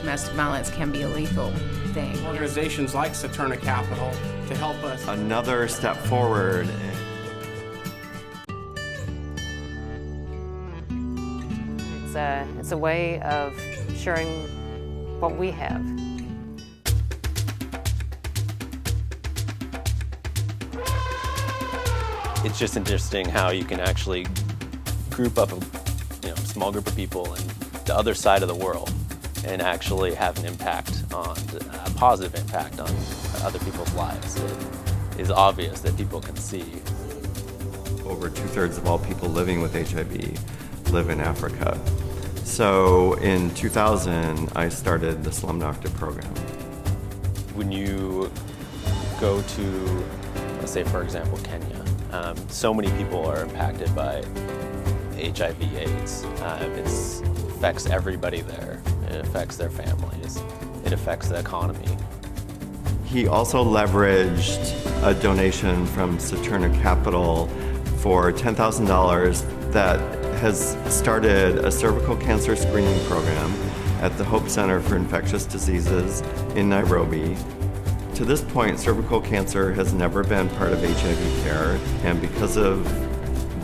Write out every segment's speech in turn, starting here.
domestic violence can be a lethal thing. Organizations like Saturna Capital to help us. Another step forward. It's a way of sharing what we have. It's just interesting how you can actually group up a small group of people in the other side of the world and actually have an impact on, a positive impact on other people's lives. It is obvious that people can see. Over 2/3 of all people living with HIV live in Africa. So in 2000, I started the Slum Doctor program. When you go to, let's say for example, Kenya, so many people are impacted by HIV/AIDS. It affects everybody there. It affects their families. It affects the economy. He also leveraged a donation from Saturna Capital for $10,000 that has started a cervical cancer screening program at the Hope Center for Infectious Diseases in Nairobi. To this point, cervical cancer has never been part of HIV care, and because of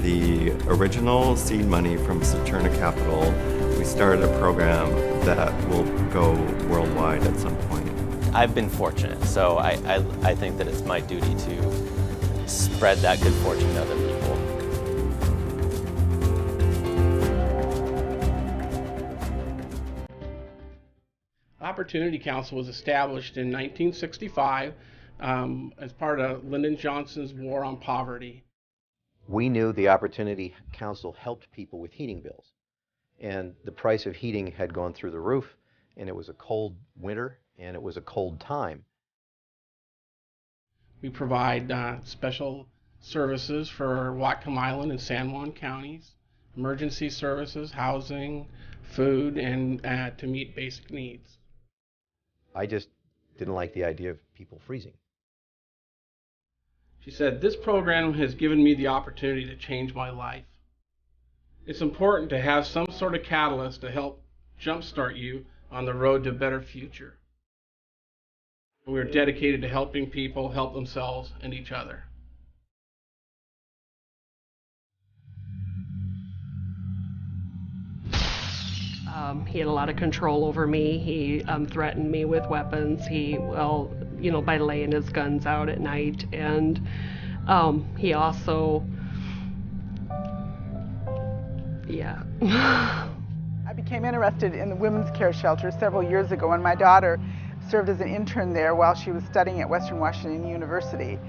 the original seed money from Saturna Capital, we started a program that will go worldwide at some point. I've been fortunate, so I think that it's my duty to spread that good fortune to other people. Opportunity Council was established in 1965 as part of Lyndon Johnson's War on Poverty. We knew the Opportunity Council helped people with heating bills, and the price of heating had gone through the roof, and it was a cold winter and it was a cold time. We provide special services for Whatcom Island and San Juan counties, emergency services, housing, food, and to meet basic needs. I just didn't like the idea of people freezing. She said, "This program has given me the opportunity to change my life. It's important to have some sort of catalyst to help jumpstart you on the road to a better future. We're dedicated to helping people help themselves and each other." He had a lot of control over me. He threatened me with weapons. He, by laying his guns out at night. And he also, I became interested in the women's care shelter several years ago when my daughter served as an intern there while she was studying at Western Washington University.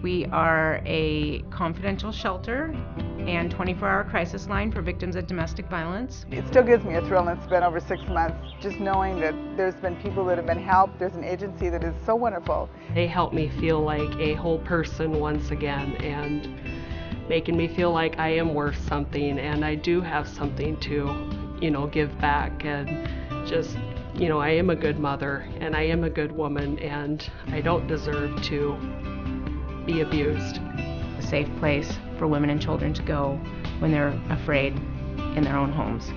We are a confidential shelter and 24-hour crisis line for victims of domestic violence. It still gives me a thrill, and it's been over 6 months, just knowing that there's been people that have been helped. There's an agency that is so wonderful. they help me feel like a whole person once again, and making me feel like I am worth something and I do have something to, give back, and just, I am a good mother and I am a good woman, and I don't deserve to be abused. A safe place for women and children to go when they're afraid in their own homes.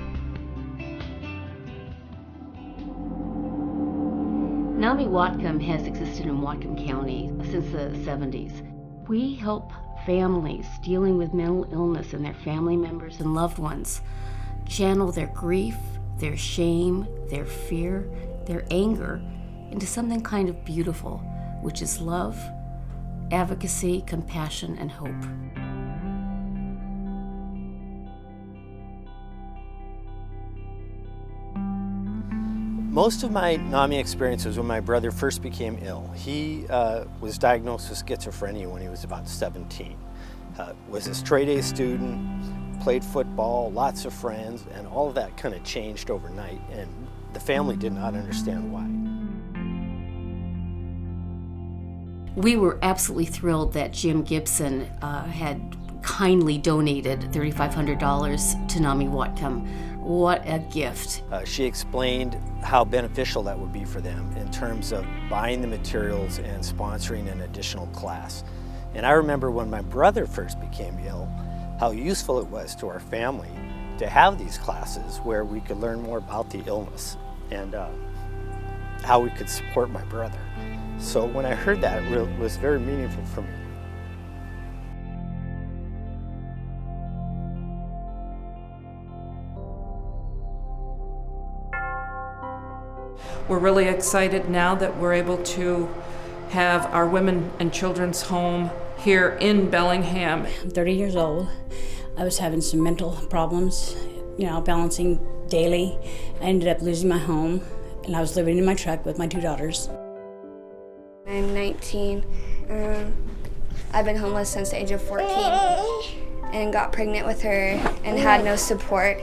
NAMI Whatcom has existed in Whatcom County since the 70s. We help families dealing with mental illness and their family members and loved ones channel their grief, their shame, their fear, their anger into something kind of beautiful, which is love, advocacy, compassion, and hope. Most of my NAMI experience was when my brother first became ill. He was diagnosed with schizophrenia when he was about 17. Was a straight-A student, played football, lots of friends, and all of that kind of changed overnight, and the family did not understand why. We were absolutely thrilled that Jim Gibson had kindly donated $3,500 to NAMI Whatcom. What a gift. She explained how beneficial that would be for them in terms of buying the materials and sponsoring an additional class. And I remember when my brother first became ill, how useful it was to our family to have these classes where we could learn more about the illness. And how we could support my brother. So when I heard that, it was very meaningful for me. We're really excited now that we're able to have our women and children's home here in Bellingham. I'm 30 years old. I was having some mental problems, balancing daily. I ended up losing my home, and I was living in my truck with my 2 daughters. I'm 19. I've been homeless since the age of 14 and got pregnant with her and had no support.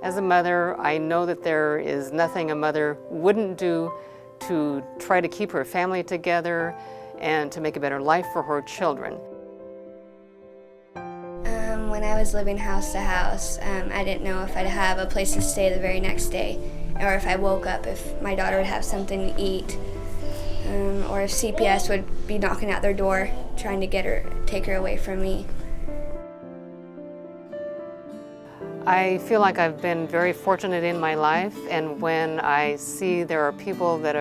As a mother, I know that there is nothing a mother wouldn't do to try to keep her family together and to make a better life for her children. When I was living house to house, I didn't know if I'd have a place to stay the very next day, or if I woke up, if my daughter would have something to eat, or if CPS would be knocking at their door trying to take her away from me. I feel like I've been very fortunate in my life, and when I see there are people that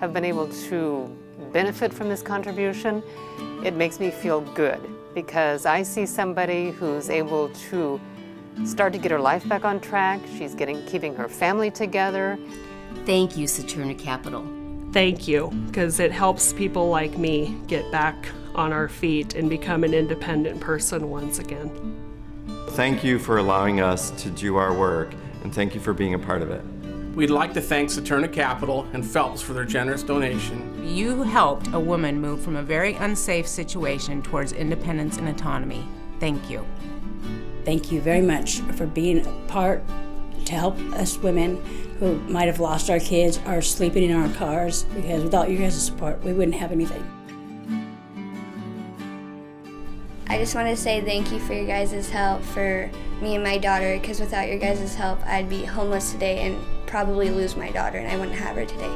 have been able to benefit from this contribution, it makes me feel good, because I see somebody who's able to start to get her life back on track. She's keeping her family together. Thank you, Saturna Capital. Thank you, because it helps people like me get back on our feet and become an independent person once again. Thank you for allowing us to do our work, and thank you for being a part of it. We'd like to thank Saturna Capital and Phelps for their generous donation. You helped a woman move from a very unsafe situation towards independence and autonomy. Thank you. Thank you very much for being a part to help us women who might have lost our kids or sleeping in our cars, because without you guys' support, we wouldn't have anything. I just want to say thank you for your guys' help for me and my daughter, because without your guys' help, I'd be homeless today and probably lose my daughter, and I wouldn't have her today.